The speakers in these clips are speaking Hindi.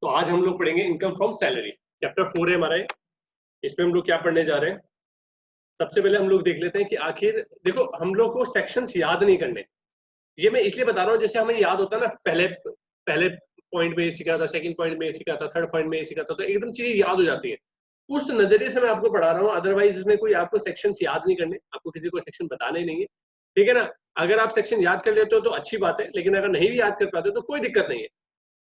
तो आज हम लोग पढ़ेंगे इनकम फ्रॉम सैलरी, चैप्टर 4 है हमारा। इसमें हम लोग क्या पढ़ने जा रहे हैं? सबसे पहले हम लोग देख लेते हैं कि आखिर देखो, हम लोग को सेक्शंस याद नहीं करने। ये मैं इसलिए बता रहा हूँ, जैसे हमें याद होता है ना, पहले पहले पॉइंट में ये सीखा था, सेकंड पॉइंट में ये सीखा था, थर्ड पॉइंट में ये सीखा था, तो एकदम चीजें याद हो जाती है। उस नजरिए से मैं आपको पढ़ा रहा हूँ, अदरवाइज इसमें कोई आपको सेक्शंस याद नहीं करने, आपको किसी को सेक्शन बताना ही नहीं है, ठीक है ना। अगर आप सेक्शन याद कर लेते हो तो अच्छी बात है, लेकिन अगर नहीं भी याद कर पाते हो तो कोई दिक्कत नहीं है।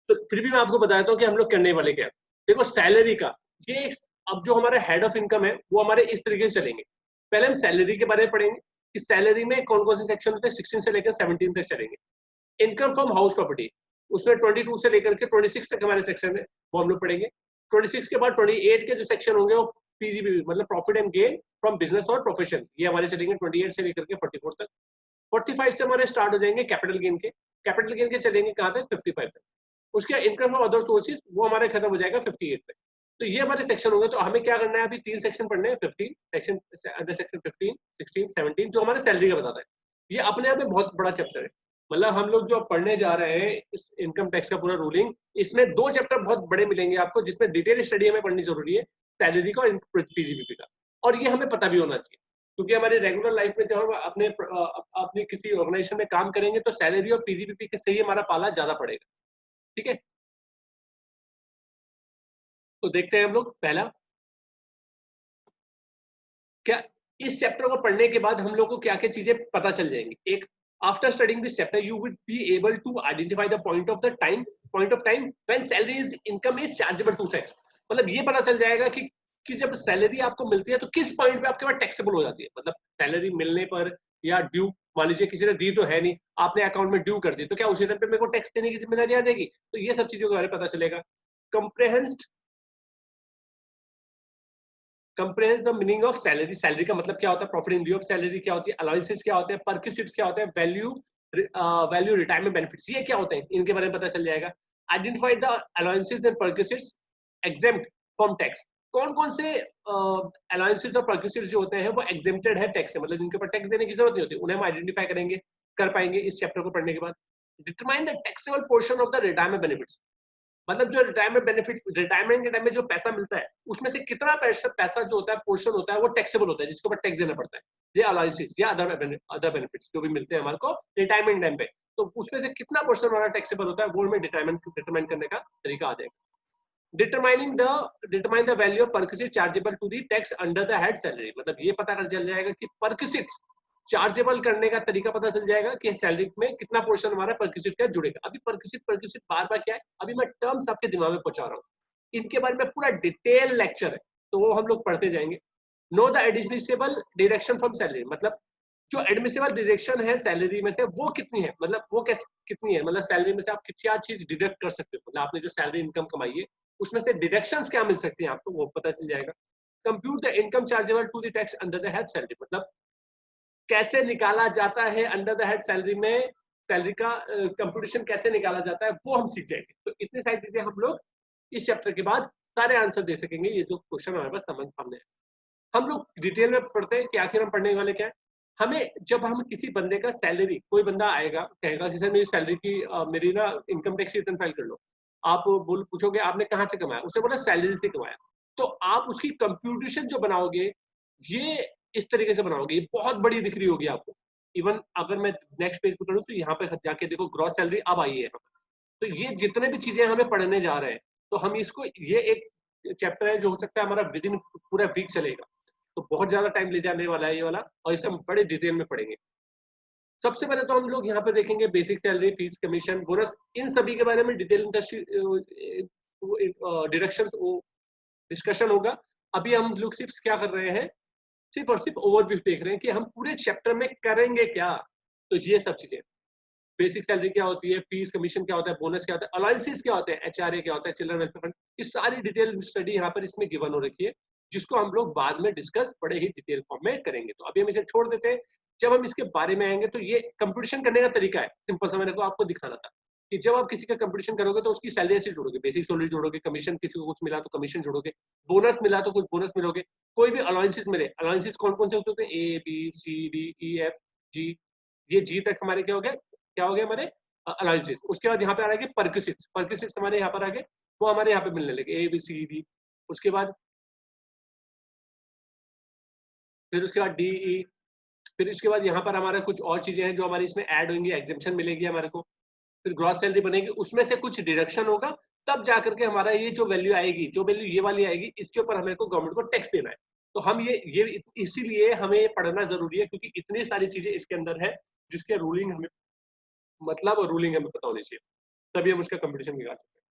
तो फिर भी मैं आपको बताता हूँ कि हम लोग करने वाले क्या है। देखो, सैलरी का ये अब जो हमारा हेड ऑफ इनकम है वो हमारे इस तरीके से चलेंगे। पहले हम सैलरी के बारे में पढ़ेंगे कि सैलरी में कौन कौन से सेक्शन होते हैं, 16 से लेकर 17 तक चलेंगे। इनकम फ्रॉम हाउस प्रॉपर्टी, उसमें 22 से लेकर के 26 तक हमारे सेक्शन है, वो हम लोग पढ़ेंगे। 26 के बाद 28 के जो सेक्शन होंगे वो पीजीबी मतलब profit and gain from business और प्रोफेशन, ये हमारे चलेंगे 28 से लेकर के 44 तक। 45 से हमारे स्टार्ट हो जाएंगे कैपिटल गेन के। कैपिटल गेन के चलेंगे कहाँ तक? 55 तक। उसके इनकम फ्रॉम अदर सोर्सेज वो हमारे खत्म हो जाएगा 58 तक। तो ये हमारे सेक्शन होंगे। तो हमें क्या करना है, अभी 3 सेक्शन पढ़ने हैं, 15 सेक्शन, अंडर सेक्शन 15, 16, 17, जो हमारे सैलरी का बताता है। ये अपने आप में बहुत बड़ा चैप्टर है। मतलब हम लोग जो पढ़ने जा रहे हैं इस इनकम टैक्स का पूरा रूलिंग, इसमें 2 चैप्टर बहुत बड़े मिलेंगे आपको, जिसमें डिटेल स्टडी हमें पढ़नी जरूरी है, सैलरी का और पीजीबीपी का। और ये हमें पता भी होना चाहिए, क्योंकि हमारी रेगुलर लाइफ में जब हम अपने किसी ऑर्गेनाइजेशन में काम करेंगे तो सैलरी और पीजीबीपी के से ही हमारा पाला ज्यादा पड़ेगा, ठीक है। तो देखते हैं हम लोग पहला क्या, इस चैप्टर को पढ़ने के बाद हम लोग को क्या क्या चीजें पता चल जाएंगी। एक, after studying this chapter you will be able to identify the point of time when salary is income is chargeable to tax. मतलब ये पता चल जाएगा कि जब सैलरी आपको मिलती है तो किस पॉइंट पे आपके पास टैक्सेबल हो जाती है। मतलब सैलरी मिलने पर या ड्यू, मान लीजिए किसी ने दी तो है नहीं, आपने अकाउंट में ड्यू कर दी, तो क्या उसी टाइम पे मेरे को टैक्स देने की जिम्मेदारी आ जाएगी? तो ये सब चीजों के बारे में पता चलेगा। Comprehensed comprehend the meaning of salary, salary का मतलब क्या होता है, profit in lieu of salary क्या होती है, अलाउंसेस क्या होते हैं, परक्यूसिट्स क्या होते हैं, वैल्यू रिटायरमेंट बेनिफिट्स ये क्या होते हैं, इनके बारे में पता चल जाएगा। Identify the allowances and perquisites exempt from tax, कौन कौन से अलाउंसेस और परक्यूसिट्स जो होते हैं वो एग्जेम्प्टेड है टैक्स से, मतलब जिनके ऊपर टैक्स देने की जरूरत नहीं होती, उन्हें हम आइडेंटिफाई करेंगे, कर पाएंगे इस चैप्टर को पढ़ने के बाद। Determine the taxable portion of the retirement benefits, मतलब जो रिटायरमेंट बेनिफिट, रिटायरमेंट के टाइम में जो पैसा मिलता है उसमें से कितना पैसा जो होता है, पोर्शन होता है, वो टैक्सेबल होता है, जिसके ऊपर टैक्स देना पड़ता है। ये अलाउंसेस या अदर बेनिफिट्स जो भी मिलते हैं हमारे को रिटायरमेंट टाइम पे, तो उसमें से कितना पोर्शन हमारा टैक्सेबल होता है, वो हमें डिटरमाइन करने का तरीका आ जाएगा। Determine the value of perquisite chargeable to the tax under the head salary, मतलब ये पता चल जाएगा कि परक्यूसिट चार्जेबल करने का तरीका पता चल जाएगा कि सैलरी में कितना पोर्शन हमारा परक्यूसिट का जुड़ेगा। अभी परक्यूसिट बार बार क्या है, अभी मैं टर्म्स आपके दिमाग में पहुंचा रहा हूँ, इनके बारे में पूरा डिटेल लेक्चर है, तो वो हम लोग पढ़ते जाएंगे। Know the admissible deduction from salary, मतलब जो एडमिसिबल डिडक्शन है सैलरी में से वो कितनी है, मतलब वो कैसे कितनी है, मतलब सैलरी में से आप क्या चीज डिडक्ट कर सकते हो, मतलब आपने जो सैलरी इनकम कमाई है उसमें से डिडक्शंस क्या मिल सकती हैं आपको, वो पता चल जाएगा। Compute the income chargeable to the tax under the head salary, मतलब कैसे निकाला जाता है अंडर द हेड सैलरी में, सैलरी का कंप्यूटेशन कैसे निकाला जाता है, वो हम सीख जाएंगे। तो इतनी सारी चीजें हम लोग इस चैप्टर के बाद सारे आंसर दे सकेंगे, ये जो क्वेश्चन हमारे पास सामने है। हम लोग डिटेल में पढ़ते हैं कि आखिर हम पढ़ने वाले क्या है। हमें जब हम किसी बंदे का सैलरी, कोई बंदा आएगा कहेगा कि सर मेरी सैलरी की मेरी ना इनकम टैक्स रिटर्न फाइल कर लो, आप पूछोगे आपने कहाँ से कमाया, उसने बोला सैलरी से कमाया, तो आप उसकी कंप्यूटेशन जो बनाओगे ये इस तरीके से बनाओगे, ये बहुत बड़ी दिख रही होगी आपको। इवन अगर मैं नेक्स्ट पेज पे करूँ तो यहाँ पे जाके देखो ग्रॉस सैलरी अब आई है। तो ये जितने भी चीजें हमें पढ़ने जा रहे हैं, तो हम इसको, ये एक चैप्टर है जो हो सकता है हमारा विद इन पूरा वीक चलेगा, तो बहुत ज्यादा टाइम ले जाने वाला है ये वाला, और इसे हम बड़े डिटेल में पढ़ेंगे। सबसे पहले तो हम लोग यहाँ पे देखेंगे basic salary, fees, commission, bonus, इन सभी के बारे में डिटेल डिडक्शन डिस्कशन होगा। अभी हम लोग सिर्फ क्या कर रहे हैं, सिर्फ और सिर्फ ओवरव्यू देख रहे हैं कि हम पूरे चैप्टर में करेंगे क्या। तो ये सब चीजें, बेसिक सैलरी क्या होती है, फीस कमीशन क्या होता है, बोनस क्या होता है, अलाउंसेस क्या होते हैं, एचआरए क्या होता है, चिल्ड्रन वेलफेयर फंड, इस सारी डिटेल स्टडी यहाँ पर इसमें गिवन हो रखी है, जिसको हम लोग बाद में डिस्कस बड़े ही डिटेल फॉर्म में करेंगे। तो अभी हम इसे छोड़ देते हैं, जब हम इसके बारे में आएंगे तो ये कंपटीशन करने का तरीका है, सिंपल सा मैंने को आपको दिखाना था कि जब आप किसी का कंपटीशन करोगे तो उसकी सैलरी से जोड़ोगे, बेसिक सैलरी जोड़ोगे, कमीशन किसी को कुछ मिला तो कमीशन जोड़ोगे, बोनस मिला तो कुछ बोनस मिलोगे, कोई भी अलाउंसेस मिले, अलाउंसेस कौन कौन से होते हैं, A B C D E F G, ये जी तक हमारे क्या हो गए हमारे अलाउंसेस। उसके बाद यहाँ पे आ रहा है परक्यूसिट्स, परक्यूसिट्स हमारे यहाँ पर आ गए वो हमारे यहाँ पे मिलने लगे ABCD, उसके बाद फिर उसके बाद DE, फिर इसके बाद यहाँ पर हमारा कुछ और चीजें हैं जो हमारी इसमें ऐड होंगी, एग्जेम्पशन मिलेगी हमारे को, फिर ग्रॉस सैलरी बनेगी, उसमें से कुछ डिडक्शन होगा, तब जाकर के हमारा ये जो वैल्यू आएगी, जो वैल्यू ये वाली आएगी, इसके ऊपर हमें को गवर्नमेंट को टैक्स देना है। तो हम ये इसीलिए हमें ये पढ़ना जरूरी है, क्योंकि इतनी सारी चीजें इसके अंदर है जिसके रूलिंग हमें मतलब रूलिंग हमें पता होनी चाहिए, तभी हम उसका कंपटीशन निकाल सकते हैं।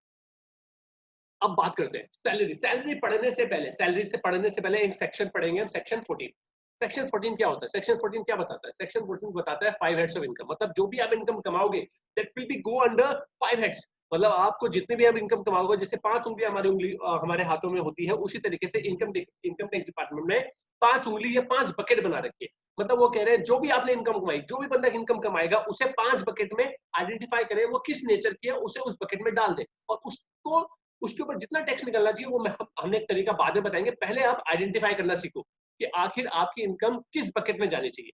अब बात करते हैं सैलरी। सैलरी पढ़ने से पहले, सैलरी से पढ़ने से पहले एक सेक्शन पढ़ेंगे हम, सेक्शन 14। सेक्शन 14 क्या होता है? सेक्शन 14 क्या बताता है? सेक्शन 14 बताता है 5 हेड्स ऑफ इनकम, मतलब जो भी आप इनकम कमाओगे that will be go under 5 heads, मतलब आपको जितने भी आप इनकम कमाओगे, जैसे 5 उंगली हमारी उंगली हमारे हाथों में होती है, उसी तरीके से इनकम टैक्स डिपार्टमेंट में 5 उंगली या 5 बकेट बना रखी है। मतलब वो कह रहे हैं जो भी आपने इनकम कमाई, जो भी बंदा इनकम कमाएगा, उसे 5 बकेट में आइडेंटिफाई करें, वो किस नेचर की है, उसे उस बकेट में डाल दे, और उसको उसके ऊपर जितना टैक्स निकलना चाहिए वो हमने एक तरीका बाद में बताएंगे। पहले आप आइडेंटिफाई करना सीखो कि आखिर आपकी इनकम किस बकेट में जानी चाहिए।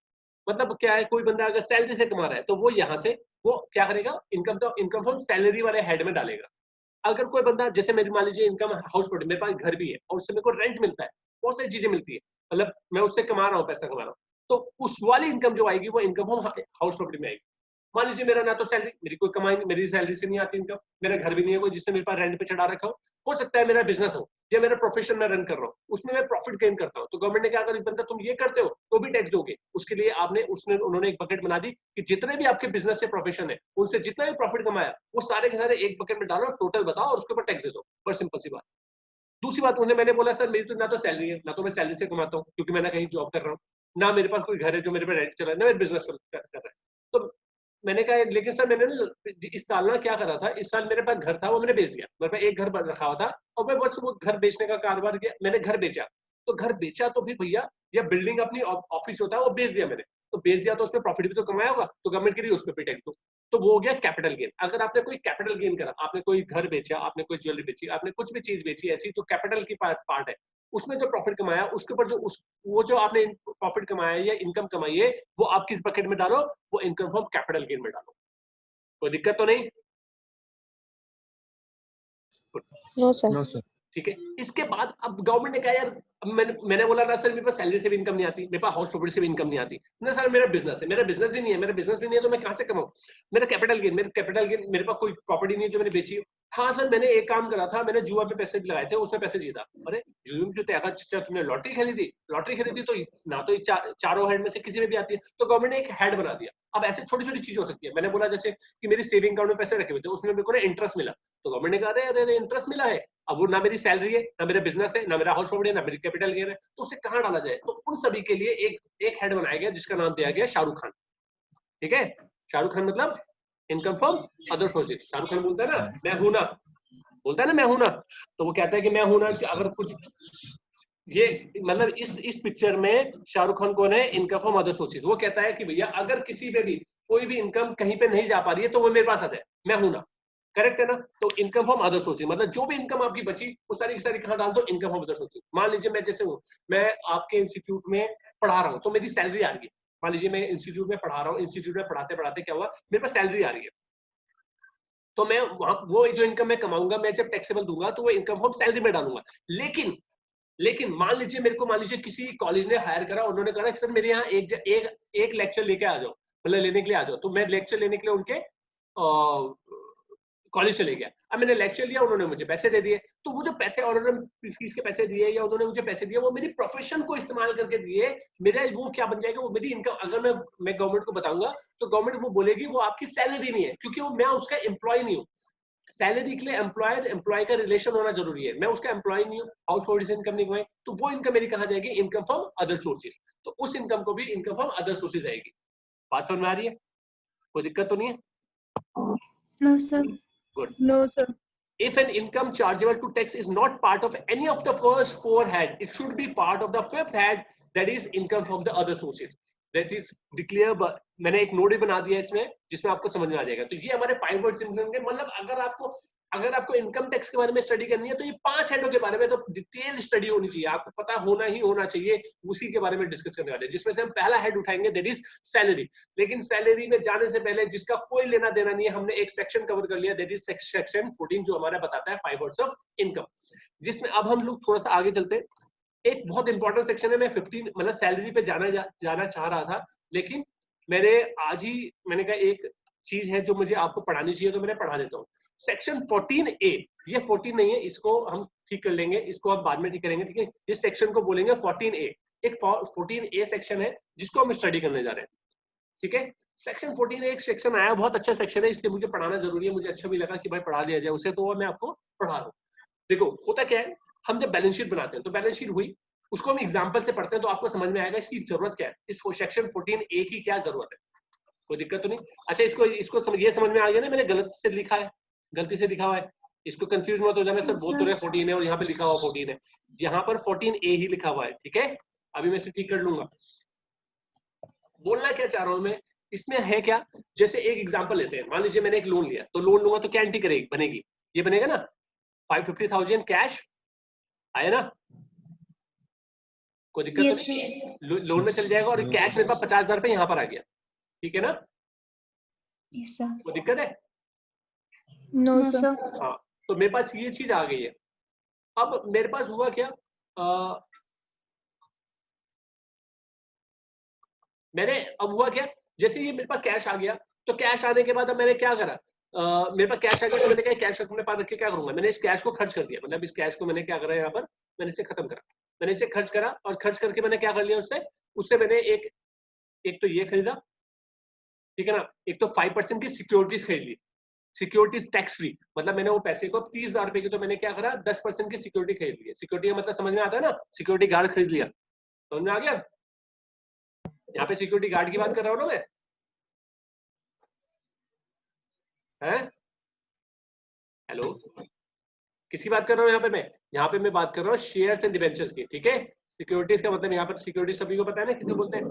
मतलब क्या है, कोई बंदा अगर सैलरी से कमा रहा है तो वो यहाँ से वो क्या करेगा, इनकम फ्रॉम सैलरी वाले हेड में डालेगा। अगर कोई बंदा, जैसे मेरी मान लीजिए इनकम हाउस प्रोपर्टी, मेरे पास घर भी है और उससे मेरे को रेंट मिलता है, बहुत सारी चीजें मिलती है, मतलब मैं उससे कमा रहा हूँ, पैसा कमा रहा हूँ, तो उस वाली इनकम जो आएगी वो इनकम फ्रॉम हाउस प्रॉपर्टी में आएगी। मान लीजिए मेरा ना तो सैलरी, मेरी कोई कमाई, मेरी सैलरी से नहीं आती इनकम, मेरा घर भी नहीं है कोई जिससे मेरे पास रेंट पे चढ़ा रखा हो सकता है मेरा बिजनेस हो या मेरा प्रोफेशन में रन कर रहा हूँ, उसमें मैं प्रॉफिट गेन करता हूँ, तो गवर्नमेंट ने क्या कहा, बंदा तुम ये करते हो तो भी टैक्स दोगे। उसके लिए उन्होंने एक बकेट बना दी कि जितने भी आपके बिजनेस से प्रोफेशन है, उनसे जितना भी प्रॉफिट कमाया वो सारे के सारे एक बकेट में डालो, टोटल बताओ और उसके ऊपर टैक्स दे दो, बस सिंपल सी बात। दूसरी बात उन्हें मैंने बोला, सर मेरी तो ना तो सैलरी है, ना तो मैं सैलरी से कमाता हूँ क्योंकि मैं ना कहीं जॉब कर रहा हूँ, ना मेरे पास कोई घर है जो मेरे पे रेंट चला है, ना मेरा बिजनेस कर रहा है। तो मैंने कहा लेकिन सर मैंने इस साल ना क्या करा था, इस साल मेरे पास घर था वो मैंने बेच दिया, मेरे पास एक घर रखा हुआ था और मैं बस वो घर बेचने का कारोबार किया, मैंने घर बेचा। तो घर बेचा तो भी भैया, या बिल्डिंग अपनी ऑफिस होता है वो बेच दिया मैंने, तो बेच दिया तो उसमें प्रॉफिट भी तो कमाया होगा, तो गवर्नमेंट के लिए उस पर भी टैक्स दो। तो वो हो गया कैपिटल गेन। अगर आपने कोई कैपिटल गेन करा, आपने कोई घर बेचा, आपने कोई ज्वेलरी बेची, आपने कुछ भी चीज बेची ऐसी जो कैपिटल की पार्ट है, उसमें जो प्रॉफिट कमाया उसके ऊपर वो जो आपने प्रॉफिट कमाया या इनकम कमाई है, वो आप किस बकेट में डालो, वो इनकम फ्रॉम कैपिटल गेन में डालो। कोई दिक्कत तो नहीं? No sir. ठीक है। इसके बाद अब गवर्नमेंट ने कहा यार, मैंने बोला ना सर मेरे पास सैलरी से भी इनकम नहीं आती, मेरे पास हाउस प्रॉपर्टी से भी इनकम नहीं आती ना सर, मेरा बिजनेस है, मेरा बिजनेस भी नहीं है, मेरा बिजनेस भी नहीं है तो मैं कहां से कमाऊं, मेरा कैपिटल गेन मेरे पास कोई प्रॉपर्टी नहीं है जो मैंने बेची। हाँ सर मैंने एक काम करा था, मैंने जुआ पे पैसे लगाए थे, उसमें पैसे जीता। अरे जुए में जो अगर तुमने लॉटरी खरीदी तो ना तो चारों हेड में से किसी में भी आती है, तो गवर्नमेंट ने एक हेड बना दिया। अब ऐसे छोटी छोटी चीजें हो सकती है। मैंने बोला जैसे कि मेरी सेविंग अकाउंट में पैसे रखे हुए थे, उसमें मेरे को इंटरेस्ट मिला, तो गवर्नमेंट ने कहा अरे इंटरेस्ट मिला है, अब वो ना मेरी सैलरी है, ना मेरा बिजनेस है, ना मेरा हाउस प्रॉपर्टी है, ना मेरी कैपिटल गेन है, तो उसे कहां डाला जाए? तो उन सभी के लिए एक हेड बनाया गया जिसका नाम दिया गया शाहरुख खान। ठीक है, शाहरुख खान मतलब income from other sources. Shahrukh Khan बोलता है ना मैं हूं ना, बोलता है ना मैं हूं ना, तो वो कहता है कि मैं हूं ना, अगर कुछ ये मतलब इस पिक्चर में शाहरुख खान कौन है? Income from other sources. वो कहता है कि भैया अगर किसी पे भी कोई भी इनकम कहीं पे नहीं जा पा रही है तो वो मेरे पास आ जाए, मैं हूं ना। करेक्ट है ना? तो इनकम फ्रॉम अदर सोर्सेज मतलब जो भी इनकम आपकी बची वो सारी की सारी कहां डाल दो? Income from other sources. मान लीजिए मैं जैसे हूं, मैं आपके इंस्टीट्यूट में पढ़ा रहा हूं तो मेरी सैलरी आ रही है। मान लीजिए मैं इंस्टीट्यूट में पढ़ा रहा हूँ, इंस्टीट्यूट में पढ़ाते पढ़ाते क्या हुआ, मेरे पास सैलरी आ रही है, तो मैं वो जो इनकम मैं कमाऊंगा, मैं जब टैक्सेबल दूंगा तो वो इनकम फ्रॉम सैलरी में डालूंगा। लेकिन मान लीजिए किसी कॉलेज ने हायर करा, उन्होंने कहा सर मेरे यहाँ एक लेक्चर लेके आ जाओ, मतलब लेने के लिए आ जाओ, तो मैं लेक्चर लेने के लिए उनके कॉलेज चले गया। अब मैंने लेक्चर लिया, उन्होंने मुझे पैसे दे दिए, तो वो जो पैसे उन्होंने फीस के पैसे दिए या उन्होंने मुझे पैसे दिए, वो मेरी प्रोफेशन को इस्तेमाल करके दिए। मेरा वो क्या बन जाएगा, वो मेरी इनकम। अगर मैं गवर्नमेंट को बताऊंगा तो गवर्नमेंट वो बोलेगी वो आपकी सैलरी नहीं है, क्योंकि वो मैं उसका एम्प्लॉय नहीं हूँ। सैलरी के लिए एम्प्लॉय का रिलेशन होना जरूरी है। मैं उसका एम्प्लॉय नहीं हूँ, हाउस होल्ड से इनकम नहीं कमाई, तो वो इनकम मेरी कहाँ जाएगी? Income from other sources. तो उस इनकम को भी इनकम फ्रॉम अदर सोर्सेज आएगी। बात समझ में आ रही है? कोई दिक्कत तो नहीं है? No sir. Good. No sir. If an income chargeable to tax is not part of any of the first four head, it should be part of the fifth head, that is income from the other sources. That is declare। मैंने एक नोट भी बना दिया इसमें जिसमें आपको समझ में आ जाएगा। तो ये हमारे 5 वर्ड्स होंगे। मतलब अगर आपको अगर आपको इनकम टैक्स के बारे में स्टडी करनी है तो ये 5 हेडों के बारे में तो डिटेल स्टडी होनी चाहिए, आपको पता होना ही होना चाहिए, उसी के बारे में डिस्कस करने वाले हैं। जिसमें से हम पहला हेड उठाएंगे दैट इज सैलरी। लेकिन सैलरी में जाने से पहले जिसका कोई लेना देना नहीं है, हमने एक सेक्शन कवर कर लिया दैट इज सेक्शन 14 जो हमारा बताता है 5 वर्ड्स ऑफ इनकम, जिसमें अब हम लोग थोड़ा सा आगे चलते हैं। एक बहुत इंपॉर्टेंट सेक्शन है, मैं 15 मतलब सैलरी पे जाना चाह रहा था, लेकिन मैंने कहा एक चीज है जो मुझे आपको पढ़ानी चाहिए तो मैंने पढ़ा देता हूँ। सेक्शन 14A, ये 14 नहीं है, इसको हम ठीक कर लेंगे, इसको हम बाद में ठीक करेंगे, ठीक है। इस सेक्शन को बोलेंगे 14A। एक 14A सेक्शन है जिसको हम स्टडी करने जा रहे हैं, ठीक है। सेक्शन 14A एक सेक्शन आया, बहुत अच्छा सेक्शन है, इसलिए मुझे पढ़ाना जरूरी है, मुझे अच्छा भी लगा कि भाई पढ़ा लिया जाए उसे, तो मैं आपको पढ़ा रहा हूँ। देखो होता क्या है, हम जब बैलेंस शीट बनाते हैं तो बैलेंस शीट हुई, उसको हम एग्जाम्पल से पढ़ते हैं तो आपको समझ में आएगा इसकी जरूरत क्या है, इस सेक्शन 14A की क्या जरूरत है, कोई दिक्कत तो नहीं। अच्छा इसको समझ में आ गया ना, मैंने गलत से लिखा है, गलती से लिखा हुआ है, इसको कंफ्यूज मत हो जाना, सर बोल तो रहे 14 है और यहाँ पे लिखा हुआ 14 है, यहाँ पर 14A ही लिखा हुआ है, ठीक है। अभी मैं इसे ठीक कर लूंगा। बोलना क्या चाह रहा हूं मैं, इसमें है क्या, जैसे एक एग्जांपल लेते हैं, मान लीजिए मैंने एक लोन लिया, तो लोन लूंगा तो क्या एंट्री करेगी बनेगी, ये बनेगा ना 550,000 कैश आया ना, कोई दिक्कत तो नहीं, लोन में चल जाएगा और कैश मेरे पास 50,000 रुपए यहाँ पर आ गया, ठीक है ना, कोई दिक्कत है? No sir. हाँ, तो मेरे पास ये चीज आ गई है। अब मेरे पास हुआ क्या, अब हुआ क्या, जैसे ये मेरे पास कैश आ गया, तो कैश आने के बाद अब मैंने क्या करा, मेरे पास कैश आ गया तो मैंने कहा कैश अपने पास रख के क्या करूंगा, मैंने इस कैश को खर्च कर दिया, मतलब इस कैश को मैंने क्या करा यहाँ पर, मैंने इसे खत्म करा, मैंने इसे खर्च करा, और खर्च करके मैंने क्या कर लिया उससे मैंने एक तो ये खरीदा, ठीक है ना, एक तो 5% की सिक्योरिटीज खरीद ली, सिक्योरिटीज टैक्स फ्री, मतलब मैंने वो पैसे को 30,000 रुपए की, तो मैंने क्या करा 10% की सिक्योरिटी खरीद ली। सिक्योरिटी का मतलब समझ में आता है ना, सिक्योरिटी गार्ड खरीद लिया, समझ में आ गया, यहाँ पे सिक्योरिटी गार्ड की बात कर रहा हूँ ना मैं, है हेलो, किसकी बात कर रहा हूँ यहाँ पे मैं बात कर रहा हूँ शेयर्स एंड डिबेंचर्स की, ठीक है। सिक्योरिटीज का मतलब यहाँ पर सिक्योरिटी सभी को पता है ना किसे बोलते हैं,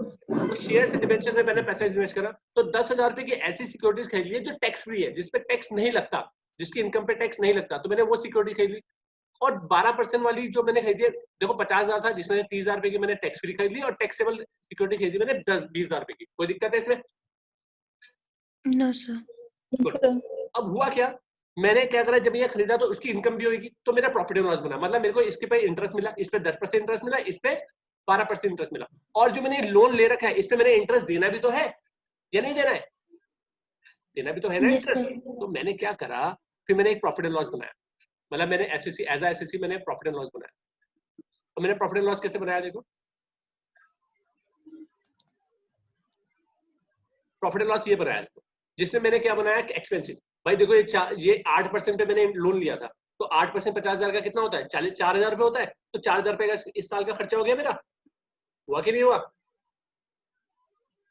तो शेयर्स एंड डिबेंचर्स में मैंने पैसा इन्वेस्ट करा, तो 10,000 रुपए की ऐसी सिक्योरिटीज खरीद ली जो टैक्स फ्री है, जिसपे टैक्स नहीं लगता, जिसकी इनकम पे टैक्स नहीं लगता, तो मैंने वो सिक्योरिटी खरीद ली। और 12% वाली जो मैंने खरीदी है, देखो 50,000 था जिसमें 30,000 रुपए की मैंने टैक्स फ्री खरीद ली, और टैक्सेबल सिक्योरिटी खरीदी मैंने 20,000 रुपए की, कोई दिक्कत है इसमें? No sir. अब हुआ क्या, मैंने क्या करा, जब ये खरीदा तो उसकी इनकम भी होगी, तो मेरा प्रॉफिट एंड लॉस बना, मतलब मेरे को इसके पे इंटरेस्ट मिला, इस पे 10% इंटरेस्ट मिला, इस पे 12% इंटरेस्ट मिला, और जो मैंने लोन ले रखा है इस पे मैंने इंटरेस्ट देना भी तो है या नहीं देना है, देना भी तो है ना इंटरेस्ट। तो मैंने क्या करा, फिर मैंने एक प्रॉफिट एंड लॉस बनाया, मतलब मैंने एसएससी एज अ एसएससी मैंने प्रॉफिट एंड लॉस बनाया। तो मैंने प्रॉफिट एंड लॉस कैसे बनाया, देखो प्रॉफिट एंड लॉस ये बनाया, जिसमें मैंने क्या बनाया, एक्सपेंसिव। भाई देखो ये 8% पे मैंने लोन लिया था, तो 8% 50,000 का कितना होता है, 4,000 रुपए होता है, तो 4,000 रुपए का इस साल का खर्चा हो गया मेरा, हुआ कि नहीं हुआ,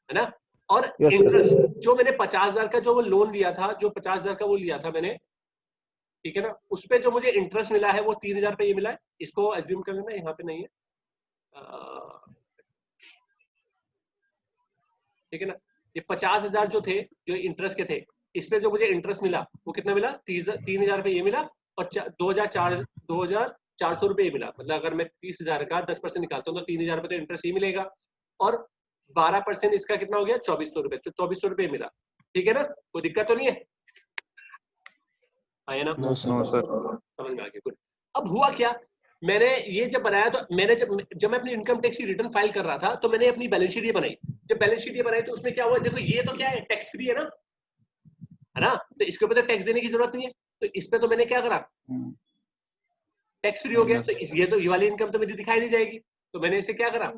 है ना। और इंटरेस्ट जो मैंने 50,000 का जो वो लोन लिया था, जो 50,000 का वो लिया था मैंने, ठीक है ना, उस पे जो मुझे इंटरेस्ट मिला है वो 30,000 रुपए ये मिला है, इसको एज्यूम कर लेना, यहाँ पे नहीं है, ठीक है ना। ये 50,000 जो थे, जो इंटरेस्ट के थे, इस पे जो मुझे इंटरेस्ट मिला वो कितना मिला, 3,000 रुपए ये मिला, और 2,400 रुपए ये मिला, मतलब अगर मैं 30,000 का 10% निकालता हूँ तो 3,000 रुपए तो इंटरेस्ट ही मिलेगा, और 12% इसका कितना हो गया 2,400 रुपए, तो 2,400 रुपए मिला, ठीक है ना, कोई दिक्कत तो नहीं है, आया ना? No sir. समझ में आ गया, गुड। अब हुआ क्या, मैंने ये जब बनाया तो मैंने जब मैं अपनी इनकम टैक्स की रिटर्न फाइल कर रहा था, तो मैंने अपनी बैलेंस शीट ये बनाई, जब बैलेंस शीट ये बनाई तो उसमें क्या हुआ, देखो ये तो क्या है, टैक्स फ्री है ना, तो इसके ऊपर तो टैक्स देने की जरूरत नहीं है, तो इस पे तो मैंने क्या करा, टैक्स फ्री हो गया, तो ये वाली इनकम तो मेरी दिखाई नहीं जाएगी, तो मैंने इसे क्या करा,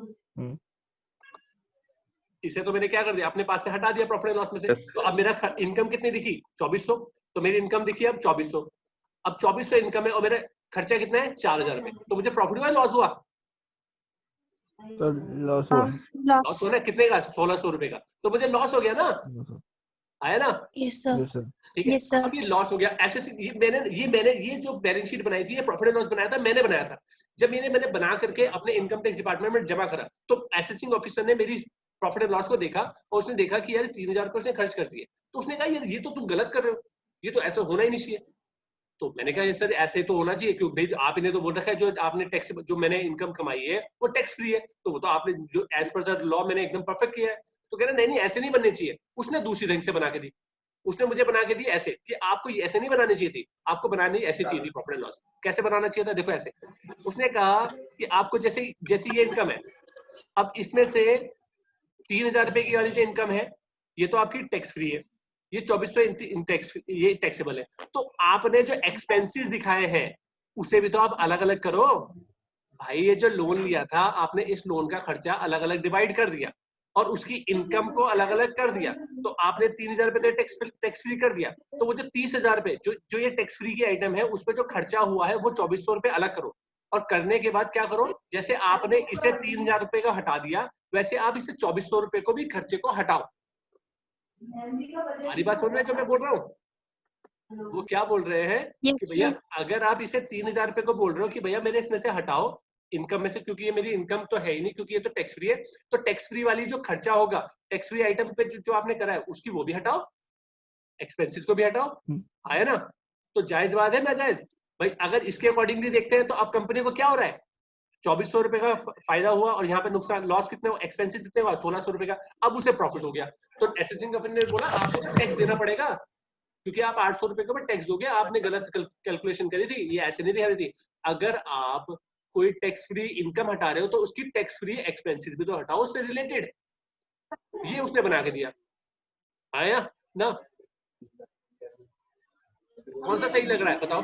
इसे तो मैंने क्या कर दिया, अपने पास से हटा दिया प्रॉफिट एंड लॉस में से, तो अब मेरा इनकम कितनी दिखी 2,400, तो मेरी इनकम दिखी अब 2,400, अब 2,400 इनकम है और मेरा खर्चा कितना है 4,000 रुपए, तो मुझे प्रॉफिट हुआ लॉस हुआ, लॉस लॉस होना कितने का 1,600 रुपए का, तो मुझे लॉस हो गया ना, आया ना, यस सर। ठीक है। अब ये लॉस हो गया, ऐसे मैंने ये जो बैलेंस शीट बनाई थी, ये प्रॉफिट एंड लॉस बनाया था, मैंने बनाया था, जब मैंने बना करके अपने इनकम टैक्स डिपार्टमेंट में जमा करा, तो असेसिंग ऑफिसर ने मेरी प्रॉफिट एंड लॉस को देखा, और उसने देखा कि यार 3,000 रुपए उसने खर्च कर दिए, तो उसने कहा यार ये तो तुम गलत कर रहे हो, ये तो ऐसा होना ही नहीं चाहिए, तो मैंने कहा सर ऐसे तो होना चाहिए, क्योंकि आपने तो बोल रखा है जो आपने टैक्स, जो मैंने इनकम कमाई है वो टैक्स फ्री है, तो वो तो आपने जो एज पर द लॉ मैंने एकदम परफेक्ट किया है। तो कह रहे नहीं नहीं ऐसे नहीं बनने चाहिए। उसने दूसरी ढंग से बना के दी, उसने मुझे बना के दी ऐसे कि आपको ये ऐसे नहीं बनानी चाहिए थी, आपको बनानी ऐसी चाहिए थी प्रॉफिट एंड लॉस। कैसे बनाना चाहिए था, देखो ऐसे। उसने कहा कि आपको जैसे जैसी ये इनकम है, अब इसमें से 3,000 रुपए की वाली जो इनकम है ये तो आपकी टैक्स फ्री है, ये 2400 टैक्स, ये टैक्सेबल है। तो आपने जो एक्सपेंसेस दिखाए हैं उसे भी तो आप अलग अलग करो भाई। ये जो लोन लिया था आपने, इस लोन का खर्चा अलग अलग डिवाइड कर दिया और उसकी इनकम को अलग अलग कर दिया, तो आपने 3,000 रुपए टैक्स फ्री कर दिया। तो वो जो 30,000 रुपए जो ये टैक्स फ्री की आइटम है उस पर जो खर्चा हुआ है वो 2400 रुपए अलग करो। और करने के बाद क्या करो, जैसे आपने इसे 3,000 रुपए का हटा दिया वैसे आप इसे 2400 रुपए को भी खर्चे को हटाओ। हमारी बात समझ में जो मैं बोल रहा हूँ, वो क्या बोल रहे हैं कि भैया अगर आप इसे 3,000 रुपए को बोल रहे हो कि भैया मेरे इसमें से हटाओ इनकम में से, क्योंकि ये मेरी इनकम तो है ही नहीं, क्योंकि ये तो टैक्स फ्री है, तो टैक्स फ्री वाली जो खर्चा होगा टैक्स फ्री आइटम पे जो आपने करा है उसकी वो भी हटाओ, एक्सपेंसेस को भी हटाओ। आया ना? तो जायज बात है नाजायज भाई? अगर इसके अकॉर्डिंगली देखते हैं तो अब कंपनी को क्या हो रहा है, 2400 रुपए का फायदा हुआ और यहाँ पे नुकसान लॉस कितने, एक्सपेंसेस कितने हुआ, 1600 रुपए का। अब उसे प्रॉफिट हो गया। तो एसेसिंग कंपनी ने बोला आपको तो टैक्स देना पड़ेगा, क्योंकि आप 800 रुपए के ऊपर टैक्स दोगे, आपने गलत कैलकुलेशन करी थी, ये ऐसे नहीं दिखा रही थी। अगर आप कोई टैक्स फ्री इनकम हटा रहे हो तो उसकी टैक्स फ्री एक्सपेंसेस भी तो हटाओ उससे रिलेटेड। ये उसने बना के दिया। आया ना? कौन सा सही लग रहा है बताओ?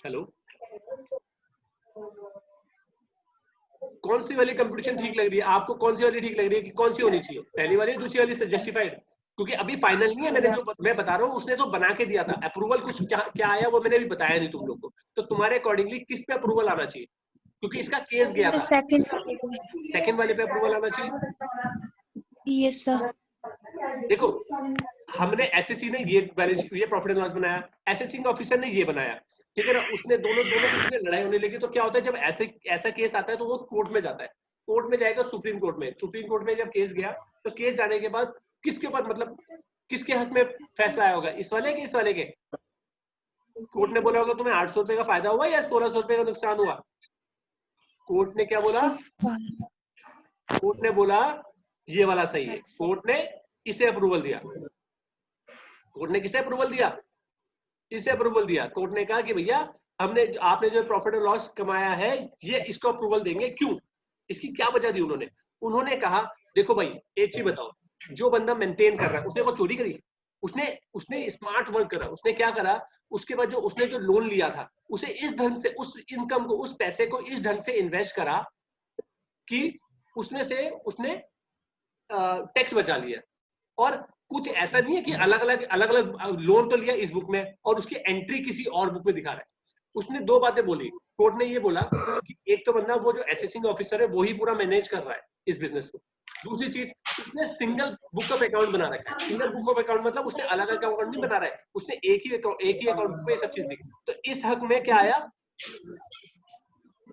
हेलो, कौन सी वाली कंपटीशन ठीक लग रही है आपको? कौन सी वाली ठीक लग रही है कि कौन सी होनी चाहिए, पहली वाली दूसरी वाली से जस्टिफाइड? क्योंकि अभी फाइनल नहीं है, मैंने जो मैं बता रहा हूँ उसने तो बना के दिया था। अप्रूवल कुछ क्या क्या आया वो मैंने अभी बताया नहीं तुम लोग को। तो तुम्हारे अकॉर्डिंगली किस पे अप्रूवल आना चाहिए, क्योंकि इसका केस गया था, सेकंड वाले पे अप्रूवल आना चाहिए। Yes sir. देखो हमने एसएससी ने ये बैलेंस, ये प्रॉफिट एंड लॉस बनाया, एसेसिंग ऑफिसर ने ये बनाया, ठीक है ना? उसने दोनों दोनों के बीच में लड़ाई होने लगी। तो क्या होता है जब ऐसा केस आता है तो वो कोर्ट में जाता है, कोर्ट में जाएगा सुप्रीम कोर्ट में। सुप्रीम कोर्ट में जब केस गया तो केस जाने के बाद किसके ऊपर, मतलब किसके हक में फैसला आया होगा, इस वाले के इस वाले के? कोर्ट ने बोला होगा तुम्हें 800 रुपए का फायदा हुआ या 1600 रुपए का नुकसान हुआ। कोर्ट ने क्या बोला? कोर्ट ने बोला ये वाला सही है। कोर्ट ने इसे अप्रूवल दिया। कोर्ट ने किसे अप्रूवल दिया? इसे अप्रूवल दिया। कोर्ट ने कहा कि भैया हमने, आपने जो प्रॉफिट और लॉस कमाया है ये इसको अप्रूवल देंगे। क्यों? इसकी क्या वजह दी उन्होंने? उन्होंने कहा देखो भाई एक चीज बताओ, जो बंदा मेंटेन कर रहा है उसने को चोरी करी? उसने स्मार्ट वर्क करा। उसने क्या करा, उसके बाद जो उसने जो लोन लिया था उसे इस ढंग से, उस इनकम को, उस पैसे को इस ढंग से इन्वेस्ट करा कि उसमें से उसने टैक्स बचा लिया। और कुछ ऐसा नहीं है कि अलग अलग लोन तो लिया इस बुक में और उसकी एंट्री किसी और बुक में दिखा रहा है। उसने दो बातें बोली। कोर्ट ने ये बोला कि एक तो बंदा वो जो एसेसिंग ऑफिसर है वही पूरा मैनेज कर रहा है इस बिजनेस को। दूसरी चीज, उसने सिंगल बुक ऑफ अकाउंट बना रखा है। सिंगल बुक ऑफ अकाउंट मतलब उसने अलग अलग अकाउंट नहीं बना रहा है, उसने एक ही अकाउंट पे सब चीज दी। तो इस हक में क्या आया,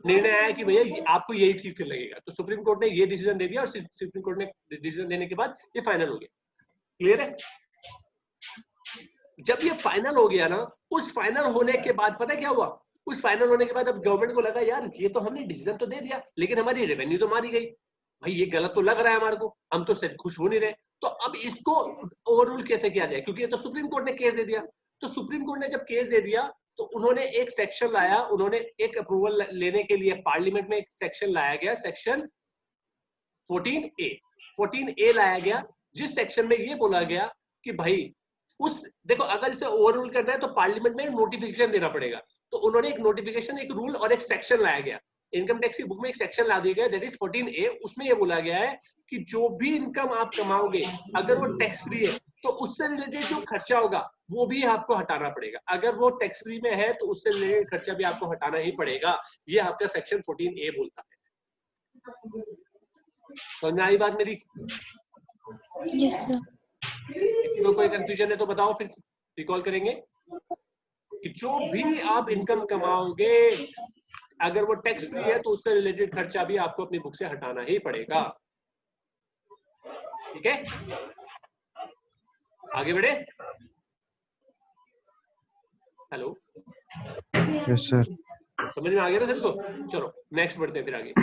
निर्णय आया कि भैया आपको यही ठीक लगेगा। तो सुप्रीम कोर्ट ने ये डिसीजन दे दिया और सुप्रीम कोर्ट ने डिसीजन देने के बाद ये फाइनल हो गया। क्लियर है? जब ये फाइनल हो गया ना, उस फाइनल होने के बाद पता है क्या हुआ? उस फाइनल होने के बाद अब गवर्नमेंट को लगा यार ये तो हमने डिसीजन तो दे दिया लेकिन हमारी रेवेन्यू तो मारी गई, भाई ये गलत तो लग रहा है हमारे को, हम तो सच खुश हो नहीं रहे। तो अब इसको ओवररूल कैसे किया जाए, क्योंकि ये तो सुप्रीम कोर्ट ने केस दे दिया। तो सुप्रीम कोर्ट ने जब केस दे दिया तो उन्होंने एक सेक्शन लाया, उन्होंने एक अप्रूवल लेने के लिए पार्लियामेंट में एक सेक्शन लाया गया, सेक्शन 14A लाया गया, जिस सेक्शन में ये बोला गया कि भाई उस, देखो अगर इसे ओवररूल करना है तो पार्लियामेंट में नोटिफिकेशन देना पड़ेगा। तो उन्होंने एक नोटिफिकेशन, एक रूल और एक सेक्शन लाया गया। इनकम टैक्स की बुक में एक सेक्शन ला दिया गया, दैट इज 14A। उसमें ये बोला गया है कि जो भी इनकम आप कमाओगे अगर वो टैक्स फ्री है तो उससे रिलेटेड जो खर्चा होगा वो भी आपको हटाना पड़ेगा। अगर वो टैक्स फ्री में है तो उससे रिलेटेड खर्चा भी आपको हटाना ही पड़ेगा। ये आपका सेक्शन 14A बोलता है। समझ में आई बात मेरी? Yes sir. किसी को कोई कंफ्यूजन है तो बताओ, फिर रिकॉल करेंगे कि जो भी आप इनकम कमाओगे अगर वो टैक्स फ्री है तो उससे रिलेटेड खर्चा भी आपको अपनी बुक से हटाना ही पड़ेगा। ठीक है? आगे बढ़े? Hello, yes sir. समझ में आ गया ना सभी को? चलो नेक्स्ट बढ़ते हैं फिर आगे।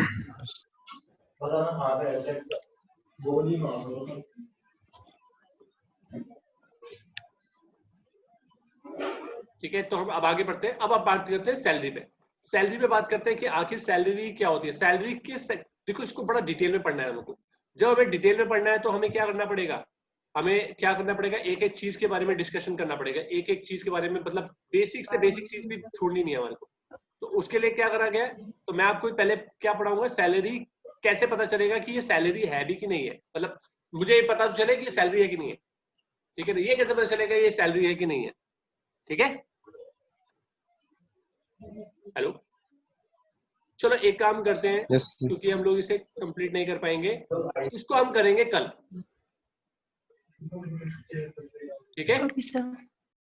ठीक है, तो हम अब आगे बढ़ते हैं। अब आप बात करते हैं सैलरी पे। सैलरी पे बात करते हैं कि आखिर सैलरी क्या होती है। सैलरी किस, देखो इसको बड़ा डिटेल में पढ़ना है हमको। जब हमें डिटेल में पढ़ना है तो हमें क्या करना पड़ेगा, हमें क्या करना पड़ेगा, एक एक चीज के बारे में डिस्कशन करना पड़ेगा, एक एक चीज के बारे में, मतलब बेसिक से बेसिक चीज भी छोड़नी नहीं है हमारे को। तो उसके लिए क्या करा गया है, तो मैं आपको पहले क्या पढ़ाऊंगा, सैलरी कैसे पता चलेगा कि ये सैलरी है भी कि नहीं है, मतलब मुझे ये पता चले कि ये सैलरी है कि नहीं है। ठीक है, तो ये कैसे पता चलेगा ये सैलरी है कि नहीं है। ठीक है, हेलो, चलो एक काम करते हैं, यस क्योंकि हम लोग इसे कंप्लीट नहीं कर पाएंगे, इसको हम करेंगे कल। ठीक है, Okay, sir.